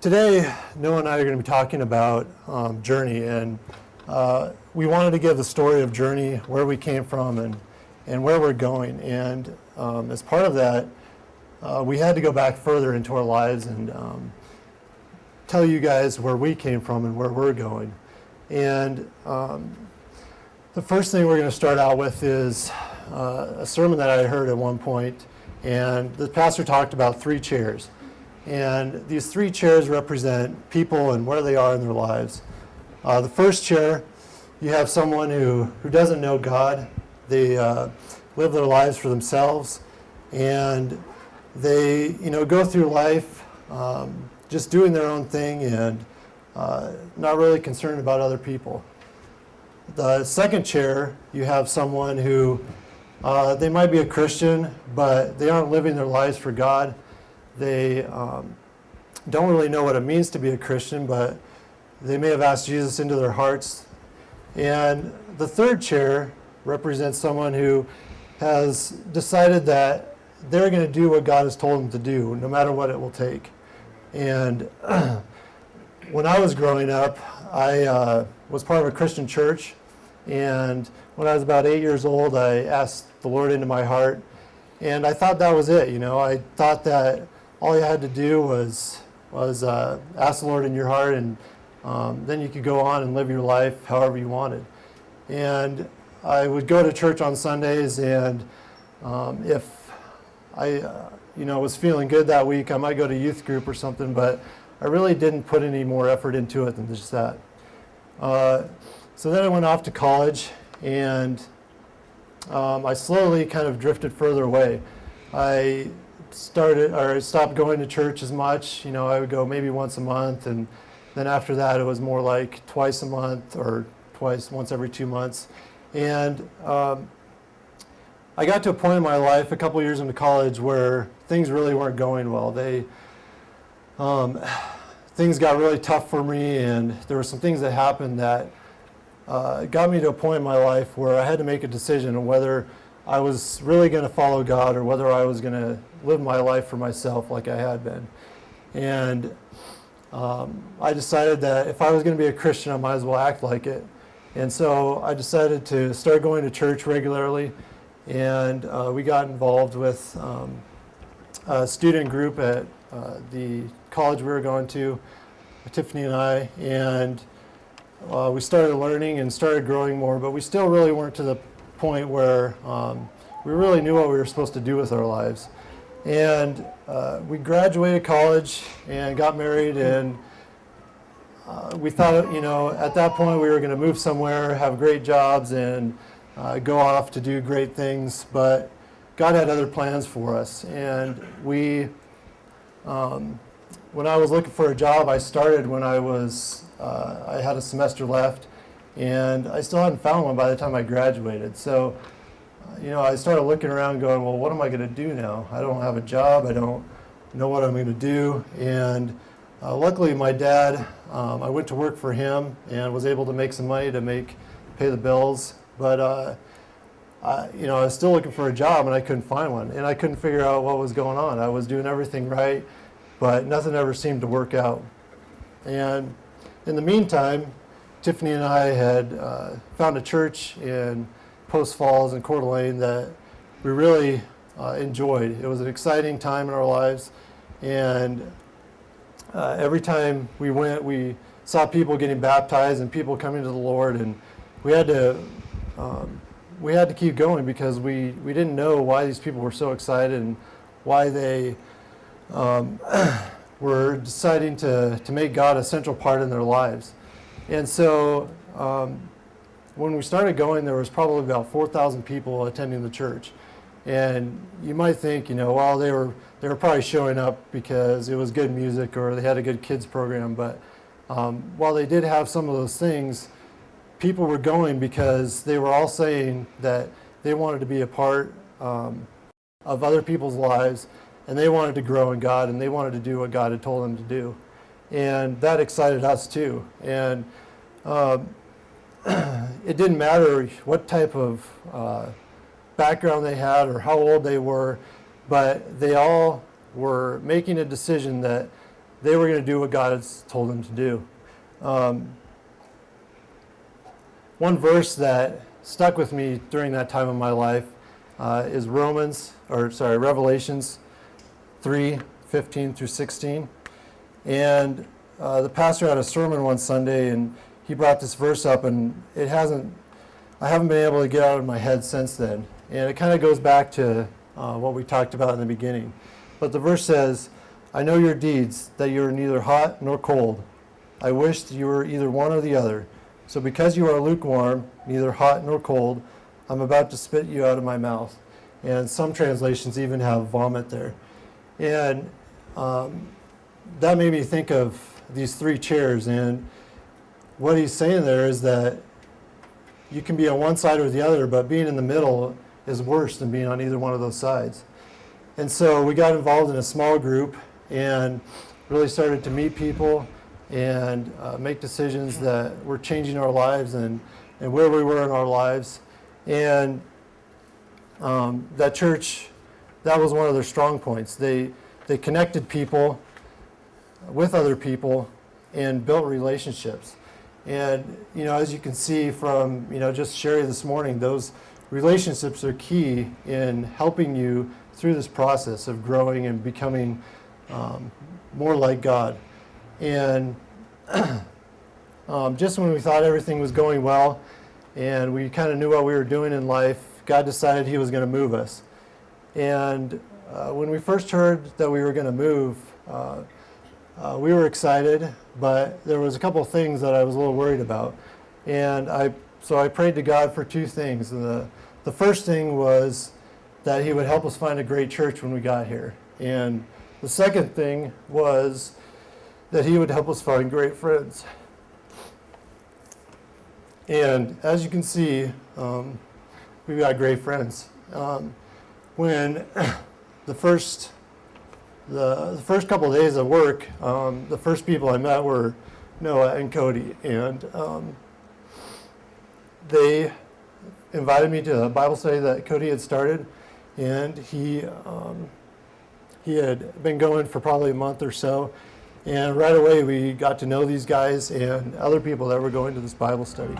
Today, Noah and I are going to be talking about Journey, and we wanted to give the story of Journey, where we came from, and where we're going. And as part of that, we had to go back further into our lives and tell you guys where we came from and where we're going. And the first thing we're going to start out with is a sermon that I heard at one point, and the pastor talked about 3 chairs. And these 3 chairs represent people and where they are in their lives. The first chair, you have someone who doesn't know God. They live their lives for themselves, and they go through life just doing their own thing and not really concerned about other people. The second chair, you have someone who they might be a Christian, but they aren't living their lives for God. They don't really know what it means to be a Christian, but they may have asked Jesus into their hearts. And the third chair represents someone who has decided that they're going to do what God has told them to do, no matter what it will take. And when I was growing up, I was part of a Christian church. And when I was about 8 years old, I asked the Lord into my heart. And I thought that was it. I thought that all you had to do was ask the Lord in your heart, and then you could go on and live your life however you wanted. And I would go to church on Sundays, and if I was feeling good that week, I might go to youth group or something, but I really didn't put any more effort into it than just that. So then I went off to college, and I slowly kind of drifted further away. I stopped going to church as much. I would go maybe once a month, and then after that it was more like twice a month or once every 2 months. And I got to a point in my life a couple years into college where things really weren't going well. Things got really tough for me, and there were some things that happened that got me to a point in my life where I had to make a decision on whether I was really going to follow God or whether I was going to live my life for myself like I had been. And I decided that if I was going to be a Christian, I might as well act like it. And so I decided to start going to church regularly, and we got involved with a student group at the college we were going to, Tiffany and I, and we started learning and started growing more, but we still really weren't to the point where we really knew what we were supposed to do with our lives. And we graduated college and got married, and we thought, at that point we were going to move somewhere, have great jobs, and go off to do great things, but God had other plans for us. And when I was looking for a job, I started when I had a semester left, and I still hadn't found one by the time I graduated. So, I started looking around going, well, what am I going to do now? I don't have a job. I don't know what I'm going to do. And luckily, my dad, I went to work for him and was able to make some money to pay the bills. But, I was still looking for a job, and I couldn't find one. And I couldn't figure out what was going on. I was doing everything right, but nothing ever seemed to work out. And in the meantime, Tiffany and I had found a church in Post Falls and Coeur d'Alene that we really enjoyed. It was an exciting time in our lives, and every time we went, we saw people getting baptized and people coming to the Lord, and we had to keep going because we didn't know why these people were so excited and why they were deciding to make God a central part in their lives. And so when we started going, there was probably about 4,000 people attending the church. And you might think, well, they were probably showing up because it was good music or they had a good kids program. But while they did have some of those things, people were going because they were all saying that they wanted to be a part of other people's lives, and they wanted to grow in God, and they wanted to do what God had told them to do. And that excited us too. And it didn't matter what type of background they had or how old they were, but they all were making a decision that they were going to do what God has told them to do. One verse that stuck with me during that time of my life is Revelations 3:15 through 16. And the pastor had a sermon one Sunday, and he brought this verse up, and I haven't been able to get out of my head since then. And it kind of goes back to what we talked about in the beginning. But the verse says, "I know your deeds, that you are neither hot nor cold. I wish that you were either one or the other. So because you are lukewarm, neither hot nor cold, I'm about to spit you out of my mouth." And some translations even have vomit there. And that made me think of these three chairs. And what he's saying there is that you can be on one side or the other, but being in the middle is worse than being on either one of those sides. And so we got involved in a small group and really started to meet people and make decisions that were changing our lives and where we were in our lives. And that church, that was one of their strong points. They connected people with other people and built relationships. And, as you can see from, just Sherry this morning, those relationships are key in helping you through this process of growing and becoming more like God. And just when we thought everything was going well and we kind of knew what we were doing in life, God decided He was going to move us. And when we first heard that we were going to move, we were excited, but there was a couple of things that I was a little worried about. And so I prayed to God for two things. The first thing was that He would help us find a great church when we got here. And the second thing was that He would help us find great friends. And as you can see, we've got great friends. When the first couple of days of work, the first people I met were Noah and Cody, and they invited me to a Bible study that Cody had started, and he had been going for probably a month or so, and right away we got to know these guys and other people that were going to this Bible study.